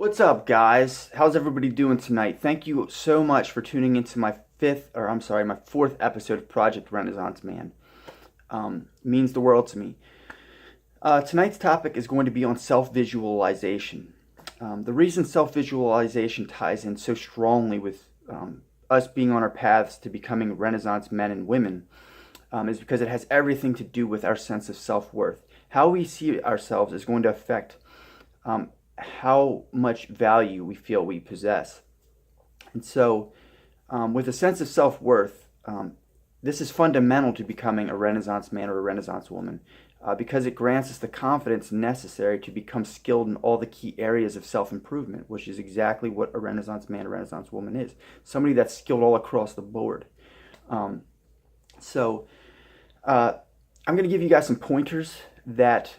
What's up, guys? How's everybody doing tonight? Thank you so much for tuning into my fourth episode of Project Renaissance Man. Means the world to me. Tonight's topic is going to be on self-visualization. The reason self-visualization ties in so strongly with us being on our paths to becoming Renaissance men and women is because it has everything to do with our sense of self-worth. How we see ourselves is going to affect how much value we feel we possess. And so, with a sense of self-worth, this is fundamental to becoming a Renaissance man or a Renaissance woman because it grants us the confidence necessary to become skilled in all the key areas of self-improvement, which is exactly what a Renaissance man or Renaissance woman is. Somebody that's skilled all across the board. So, I'm going to give you guys some pointers that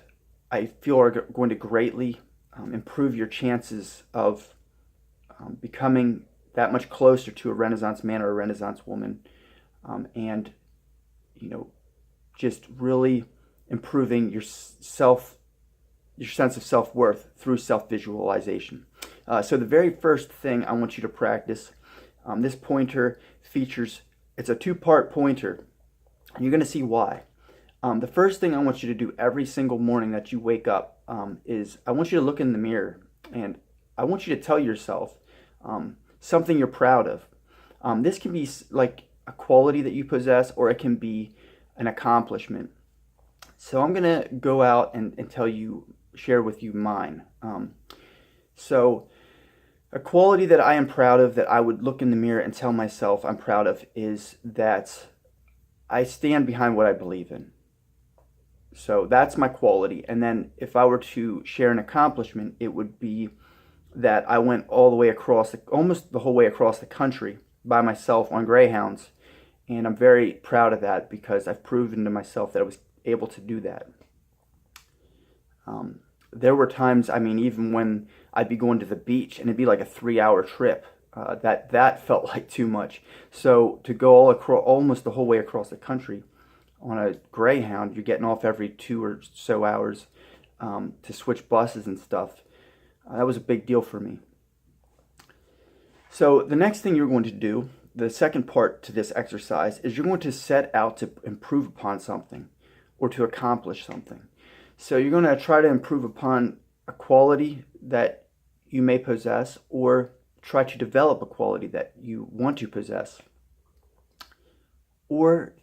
I feel are going to greatly improve your chances of becoming that much closer to a Renaissance man or a Renaissance woman, and just really improving your sense of self-worth through self-visualization. So the very first thing I want you to practice, this pointer features, it's a two-part pointer, and you're going to see why. The first thing I want you to do every single morning that you wake up is I want you to look in the mirror and I want you to tell yourself something you're proud of. This can be like a quality that you possess, or it can be an accomplishment. So I'm going to go out and share with you mine. So a quality that I am proud of, that I would look in the mirror and tell myself I'm proud of, is that I stand behind what I believe in. So that's my quality. And then if I were to share an accomplishment, it would be that I went all the way across, almost the whole way across the country by myself on Greyhounds. And I'm very proud of that because I've proven to myself that I was able to do that. There were times, even when I'd be going to the beach and it'd be like a 3-hour trip, that felt like too much. So to go all across, almost the whole way across the country on a Greyhound, you're getting off every 2 or so hours to switch buses and stuff. That was a big deal for me. So the next thing you're going to do, the second part to this exercise, is you're going to set out to improve upon something or to accomplish something. So you're going to try to improve upon a quality that you may possess, or try to develop a quality that you want to possess. Or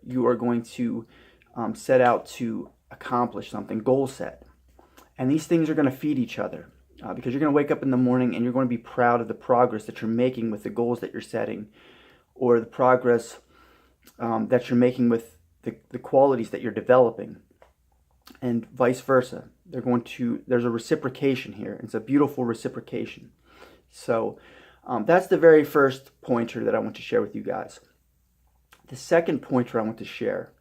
you are going to set out to accomplish something, goal set. And these things are going to feed each other because you're going to wake up in the morning and you're going to be proud of the progress that you're making with the goals that you're setting, or the progress that you're making with the qualities that you're developing, and vice versa. There's a reciprocation here. It's a beautiful reciprocation. So that's the very first pointer that I want to share with you guys. The second pointer I want to share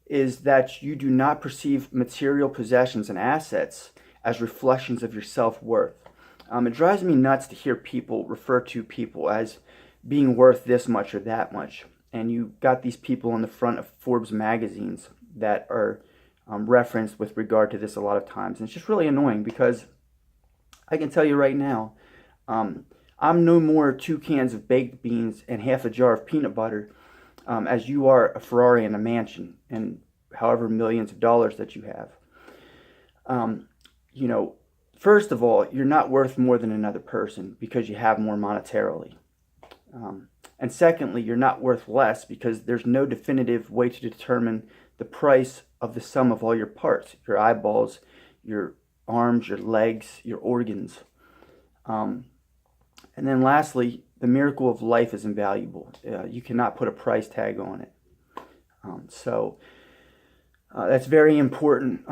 is that you do not perceive material possessions and assets as reflections of your self-worth. It drives me nuts to hear people refer to people as being worth this much or that much. And you got these people on the front of Forbes magazines that are referenced with regard to this a lot of times. And it's just really annoying because I can tell you right now, I'm no more 2 cans of baked beans and half a jar of peanut butter as you are a Ferrari and a mansion and however millions of dollars that you have. First of all, you're not worth more than another person because you have more monetarily. And secondly, you're not worth less because there's no definitive way to determine the price of the sum of all your parts, your eyeballs, your arms, your legs, your organs. And then lastly, the miracle of life is invaluable. You cannot put a price tag on it. So that's very important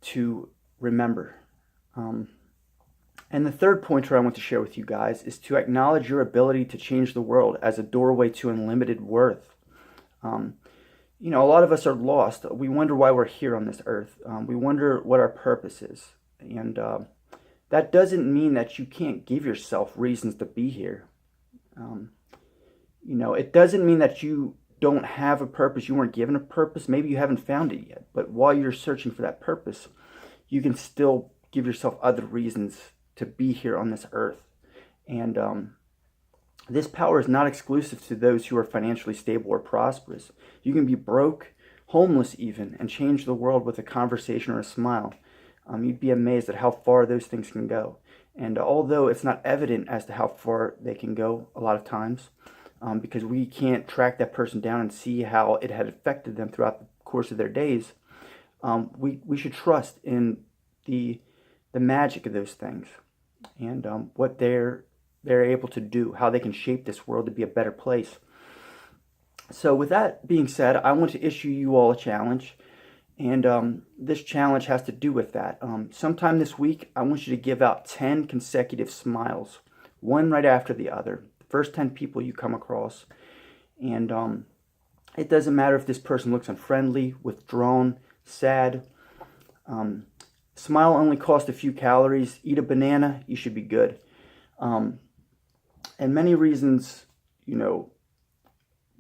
to remember. And the third pointer I want to share with you guys is to acknowledge your ability to change the world as a doorway to unlimited worth. A lot of us are lost. We wonder why we're here on this earth. We wonder what our purpose is. And that doesn't mean that you can't give yourself reasons to be here. It doesn't mean that you don't have a purpose, you weren't given a purpose. Maybe you haven't found it yet. But while you're searching for that purpose, you can still give yourself other reasons to be here on this earth. And this power is not exclusive to those who are financially stable or prosperous. You can be broke, homeless even, and change the world with a conversation or a smile. You'd be amazed at how far those things can go. And although it's not evident as to how far they can go a lot of times, because we can't track that person down and see how it had affected them throughout the course of their days, we should trust in the magic of those things and what they're able to do, how they can shape this world to be a better place. So with that being said, I want to issue you all a challenge. And this challenge has to do with that. Sometime this week, I want you to give out 10 consecutive smiles, one right after the other. The first 10 people you come across. And it doesn't matter if this person looks unfriendly, withdrawn, sad. Smile only costs a few calories. Eat a banana, you should be good. And many reasons,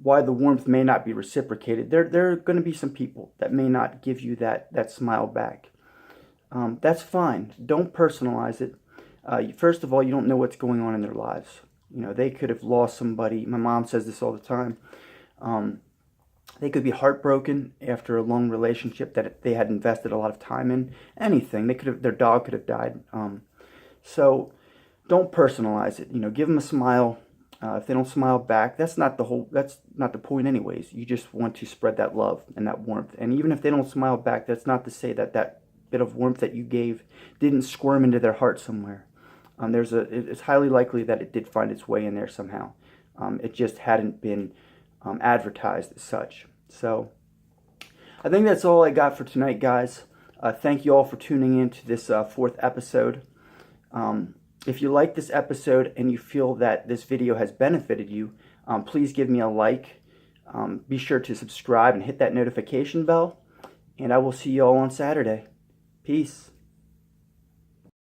why the warmth may not be reciprocated. There are going to be some people that may not give you that smile back. That's fine. Don't personalize it. First of all, you don't know what's going on in their lives. They could have lost somebody. My mom says this all the time. They could be heartbroken after a long relationship that they had invested a lot of time in. Anything. Their dog could have died. So don't personalize it. Give them a smile. If they don't smile back, that's not the point anyways. You just want to spread that love and that warmth. And even if they don't smile back, that's not to say that bit of warmth that you gave didn't squirm into their heart somewhere. It's highly likely that it did find its way in there somehow. It just hadn't been advertised as such. So I think that's all I got for tonight, guys. Thank you all for tuning in to this fourth episode. If you like this episode and you feel that this video has benefited you, please give me a like. Be sure to subscribe and hit that notification bell. And I will see you all on Saturday. Peace.